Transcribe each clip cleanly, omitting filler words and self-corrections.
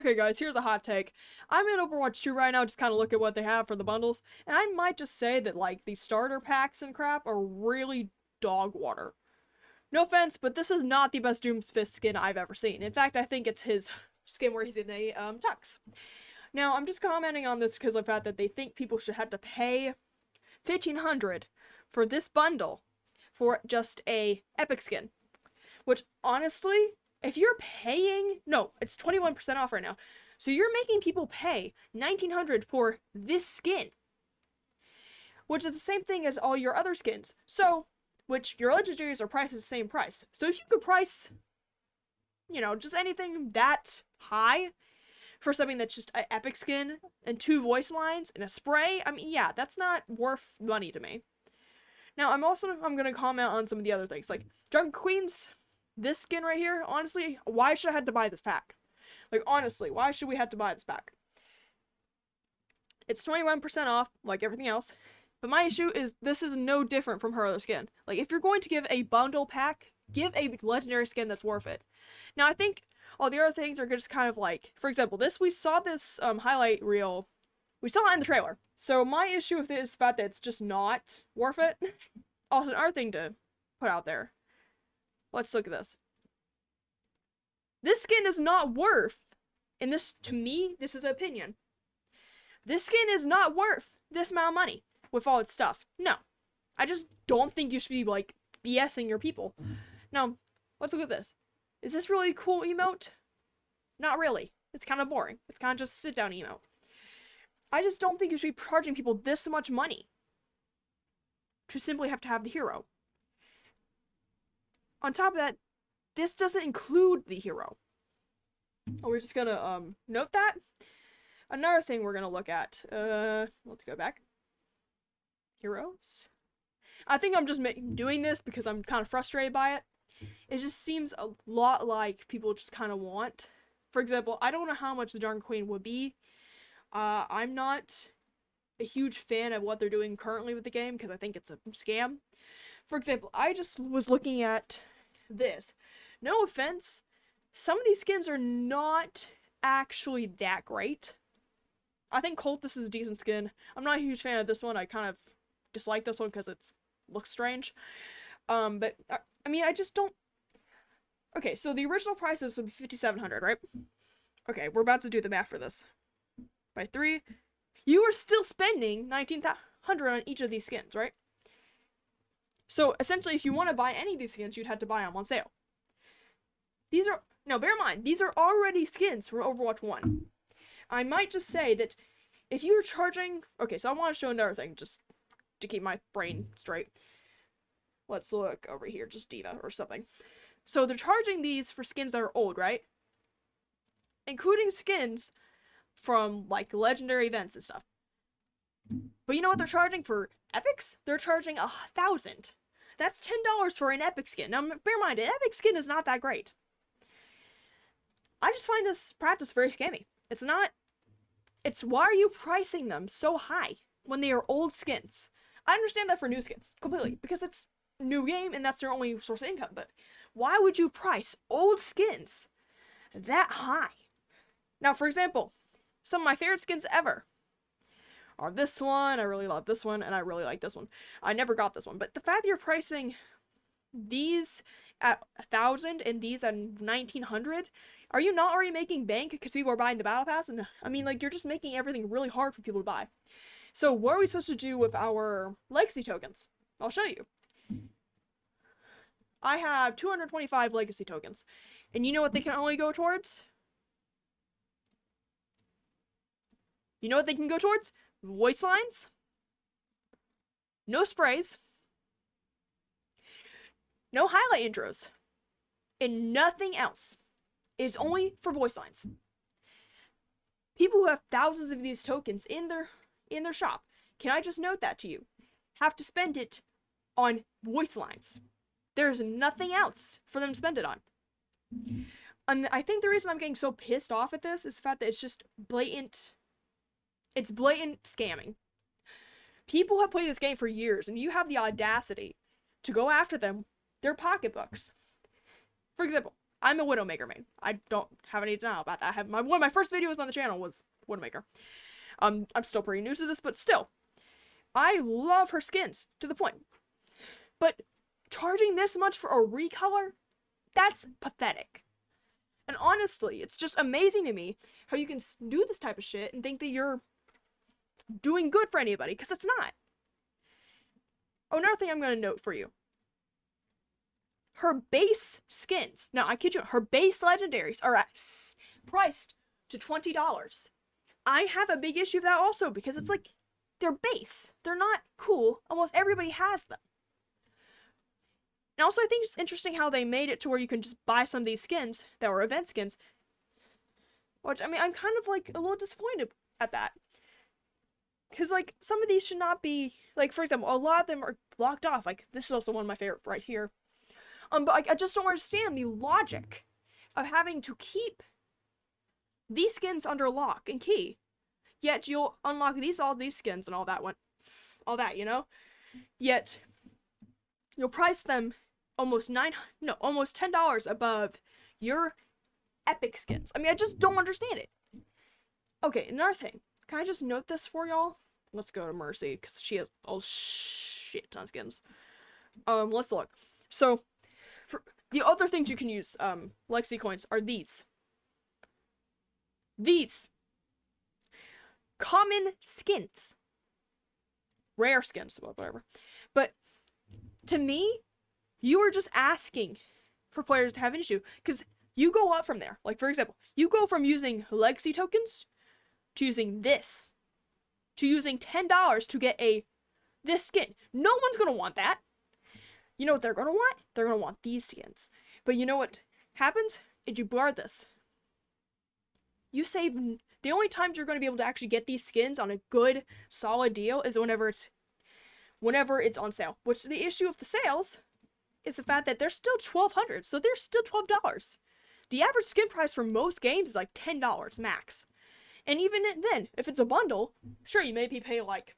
Okay guys, here's a hot take. I'm in Overwatch 2 right now, just kind of look at what they have for the bundles, and I might just say that, like, the starter packs and crap are really dog water. No offense, but this is not the best Doomfist skin I've ever seen. In fact, I think it's his skin where he's in a, tux. Now, I'm just commenting on this because of the fact that they think people should have to pay $1,500 for this bundle for just a epic skin. Which, honestly, if you're paying, no, it's 21% off right now. So you're making people pay $1,900 for this skin, which is the same thing as all your other skins. So, which your legendaries are priced at the same price. So if you could price, just anything that high for something that's just an epic skin and 2 voice lines and a spray, I mean, yeah, that's not worth money to me. Now, I'm going to comment on some of the other things, like Drunk Queen's. This skin right here, honestly, why should I have to buy this pack? Like, honestly, why should we have to buy this pack? It's 21% off, like everything else. But my issue is this is no different from her other skin. Like, if you're going to give a bundle pack, give a legendary skin that's worth it. Now, I think all the other things are just kind of like, for example, we saw this highlight reel. We saw it in the trailer. So my issue with it is the fact that it's just not worth it. Also, another thing to put out there. Let's look at this. This skin is not worth, and this, to me, this is an opinion. This skin is not worth this amount of money with all its stuff. No. I just don't think you should be, like, BSing your people. Now, let's look at this. Is this really a cool emote? Not really. It's kind of boring. It's kind of just a sit-down emote. I just don't think you should be charging people this much money to simply have to have the hero. On top of that, this doesn't include the hero. We're just gonna note that. Another thing we're gonna look at. Let's go back. Heroes. I think I'm just doing this because I'm kind of frustrated by it. It just seems a lot like people just kind of want. For example, I don't know how much the Dark Queen would be. I'm not a huge fan of what they're doing currently with the game because I think it's a scam. For example, I just was looking at this. No offense, some of these skins are not actually that great. I think Cultist is a decent skin. I'm not a huge fan of this one. I kind of dislike this one because it looks strange. But I mean, I just don't. Okay, so the original price of this would be $5,700, right? Okay, we're about to do the math for this. By 3, you are still spending $1,900 on each of these skins, right? So, essentially, if you want to buy any of these skins, you'd have to buy them on sale. These are, now bear in mind, these are already skins from Overwatch 1. I might just say that if you were charging, okay, so I want to show another thing, just to keep my brain straight. Let's look over here, just Diva or something. So they're charging these for skins that are old, right? Including skins from, like, legendary events and stuff. But you know what they're charging for epics? They're charging $1,000. That's $10 for an epic skin. Now, bear in mind, an epic skin is not that great. I just find this practice very scammy. It's not. It's why are you pricing them so high when they are old skins? I understand that for new skins, completely, because it's a new game and that's their only source of income, but why would you price old skins that high? Now, for example, some of my favorite skins ever are this one. I really love this one, and I really like this one. I never got this one, but the fact that you're pricing these at $1,000 and these at $1,900, are you not already making bank because people are buying the battle pass? And I mean, like, you're just making everything really hard for people to buy. So what are we supposed to do with our legacy tokens? I'll show you. I have 225 legacy tokens, and you know what they can only go towards? You know what they can go towards? Voice lines, no sprays, no highlight intros, and nothing else. It is only for voice lines. People who have thousands of these tokens in their shop, can I just note that to you, have to spend it on voice lines. There's nothing else for them to spend it on. And I think the reason I'm getting so pissed off at this is the fact that it's just blatant. It's blatant scamming. People have played this game for years, and you have the audacity to go after them, their pocketbooks. For example, I'm a Widowmaker main. I don't have any denial about that. I have one of my first videos on the channel was Widowmaker. I'm still pretty new to this, but still. I love her skins to the point. But charging this much for a recolor? That's pathetic. And honestly, it's just amazing to me how you can do this type of shit and think that you're doing good for anybody, because it's not. Oh, another thing I'm going to note for you. Her base skins, now I kid you, her base legendaries are priced to $20. I have a big issue with that also, because it's like, they're base. They're not cool. Almost everybody has them. And also I think it's interesting how they made it to where you can just buy some of these skins that were event skins. Which, I mean, I'm kind of like a little disappointed at that. Because, like, some of these should not be, like, for example, a lot of them are blocked off. Like, this is also one of my favorite right here. But I just don't understand the logic of having to keep these skins under lock and key. Yet you'll unlock all these skins and all that, you know? Yet you'll price them almost $10 above your epic skins. I mean, I just don't understand it. Okay, another thing. Can I just note this for y'all? Let's go to Mercy, because she has a shit ton of skins. Let's look. So, for the other things you can use, Lexi coins are these. These. Common skins. Rare skins, well, whatever. But, to me, you are just asking for players to have an issue, because you go up from there. Like, for example, you go from using Lexi tokens to using this, to using $10 to get this skin. No one's gonna want that. You know what they're gonna want? They're gonna want these skins. But you know what happens? If you bar this, you save. The only times you're gonna be able to actually get these skins on a good, solid deal is whenever it's on sale. Which the issue of the sales is the fact that they're still $1,200, so they're still $12. The average skin price for most games is like $10 max. And even then, if it's a bundle, sure, you maybe pay like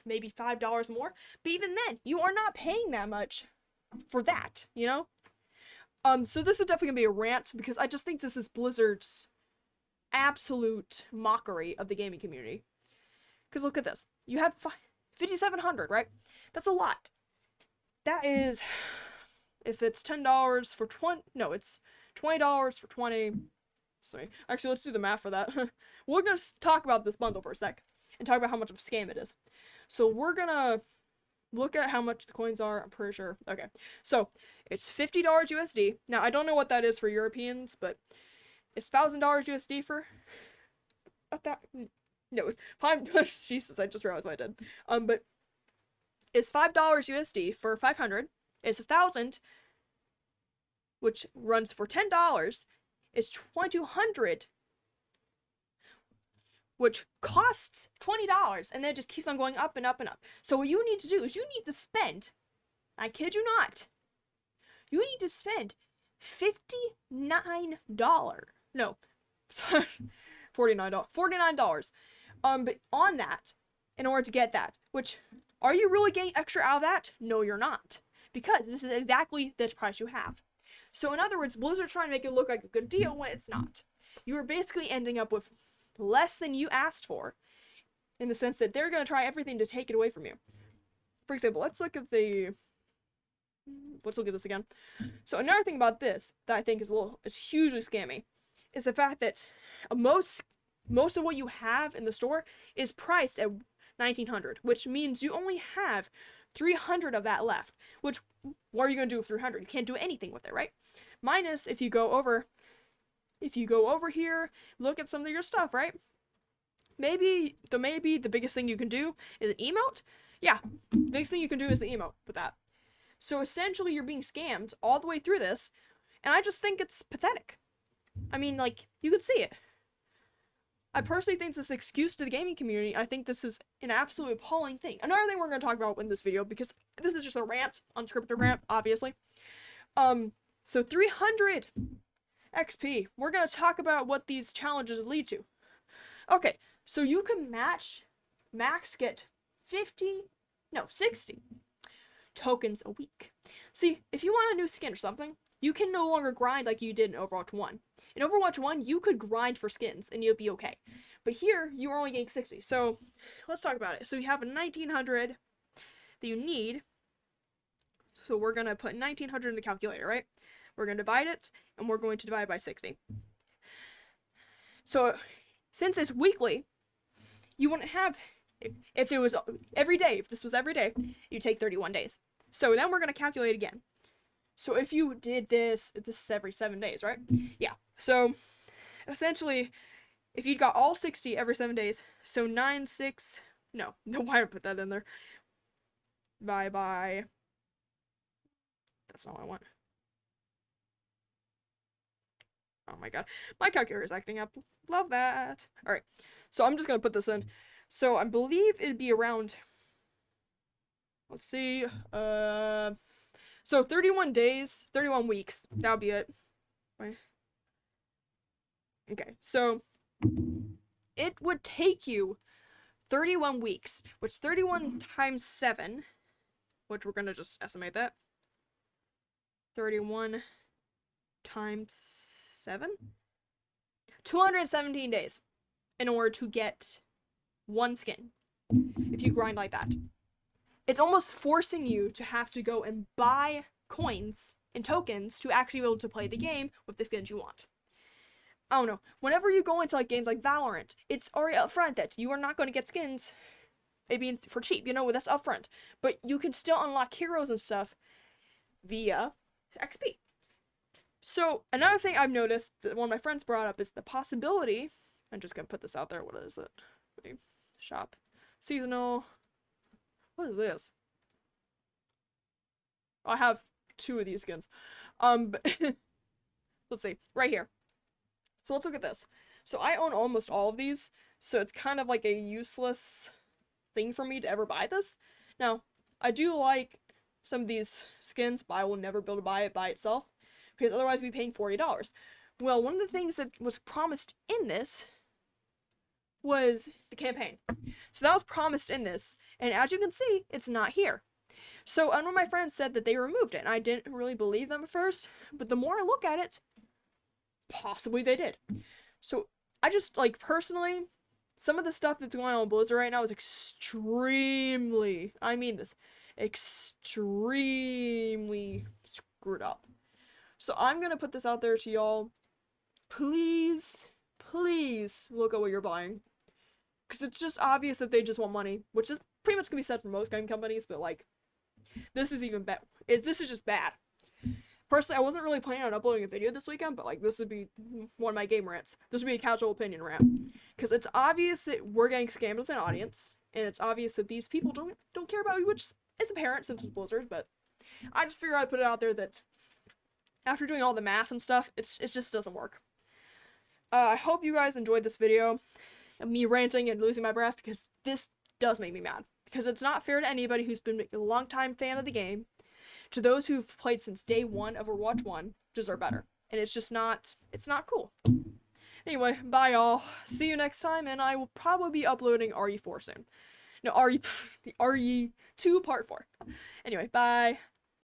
maybe $5 more, but even then, you are not paying that much for that, you know? So this is definitely gonna be a rant, because I just think this is Blizzard's absolute mockery of the gaming community. Because look at this. You have 5,700, right? That's a lot. That is, if it's $10 for 20, no, it's $20 for 20. Sorry. Actually, let's do the math for that. We're going to talk about this bundle for a sec and talk about how much of a scam it is. So we're going to look at how much the coins are. I'm pretty sure. Okay. So it's $50 USD. Now, I don't know what that is for Europeans, but it's $1,000 USD for that. No, it's $5. Jesus, I just realized what I did. But it's $5 USD for 500. It's 1,000, which runs for $10. Is 2,200, which costs $20, and then it just keeps on going up and up and up. So what you need to do is you need to spend, I kid you not, you need to spend $59, no, sorry, $49, but on that, in order to get that, which, are you really getting extra out of that? No, you're not, because this is exactly the price you have. So in other words, Blizzard's trying to make it look like a good deal when it's not. You are basically ending up with less than you asked for, in the sense that they're going to try everything to take it away from you. For example, let's look at this again. So another thing about this that I think is hugely scammy is the fact that most of what you have in the store is priced at $1,900, which means you only have 300 of that left, which, what are you going to do with 300? You can't do anything with it, right? Minus if you go over here, look at some of your stuff, right? Maybe the biggest thing you can do is an emote. Yeah, the biggest thing you can do is the emote with that. So essentially you're being scammed all the way through this, and I just think it's pathetic. I mean, like, you can see it. I personally think this is an excuse to the gaming community. I think this is an absolutely appalling thing. Another thing we're going to talk about in this video, because this is just a rant, unscripted rant, obviously. So 300 XP. We're going to talk about what these challenges lead to. Okay, so you can max get 60 tokens a week. See, if you want a new skin or something, you can no longer grind like you did in Overwatch 1. In Overwatch 1, you could grind for skins and you'll be okay. But here, you are only getting 60. So, let's talk about it. So, you have a 1900 that you need. So, we're going to put 1900 in the calculator, right? We're going to divide it, and we're going to divide by 60. So, since it's weekly, you wouldn't have, if it was every day, if this was every day, you take 31 days. So, then we're going to calculate again. So if you did this is every 7 days, right? Yeah. So essentially, if you got all 60 every 7 days, so 9, 6, no, why did I put that in there? By, that's not what I want. Oh my god, my calculator is acting up. Love that. All right, so I'm just gonna put this in. So I believe it'd be around, let's see, so 31 days, 31 weeks, that would be it. Okay, so it would take you 31 weeks, which 31 times 7, which we're going to just estimate that. 31 times 7? 217 days in order to get one skin, if you grind like that. It's almost forcing you to have to go and buy coins and tokens to actually be able to play the game with the skins you want. I don't know. Whenever you go into like games like Valorant, it's already upfront that you are not going to get skins maybe for cheap, you know, that's upfront. But you can still unlock heroes and stuff via XP. So another thing I've noticed that one of my friends brought up is the possibility, I'm just going to put this out there, what is it? Shop. Seasonal. What is this? I have 2 of these skins. But let's see. Right here. So let's look at this. So I own almost all of these, so it's kind of like a useless thing for me to ever buy this. Now, I do like some of these skins, but I will never be able to buy it by itself, because otherwise I'd be paying $40. Well, one of the things that was promised in this was the campaign. So that was promised in this, and as you can see, it's not here. So one of my friends said that they removed it, and I didn't really believe them at first, but the more I look at it, possibly they did. So I just, like, personally, some of the stuff that's going on with Blizzard right now is extremely, I mean this, extremely screwed up. So I'm gonna put this out there to y'all. Please look at what you're buying. Because it's just obvious that they just want money, which is pretty much gonna be said for most game companies, but like, this is even bad. This is just bad. Personally, I wasn't really planning on uploading a video this weekend, but like, this would be one of my game rants. This would be a casual opinion rant. Because it's obvious that we're getting scammed as an audience, and it's obvious that these people don't care about you, which is apparent since it's Blizzard, but I just figured I'd put it out there that after doing all the math and stuff, it just doesn't work. I hope you guys enjoyed this video. Me ranting and losing my breath, because this does make me mad. Because it's not fair to anybody who's been a long-time fan of the game. To those who've played since day 1 of Overwatch 1, deserve better. And it's just not, it's not cool. Anyway, bye y'all. See you next time, and I will probably be uploading RE4 soon. No, RE2 Part 4. Anyway, bye.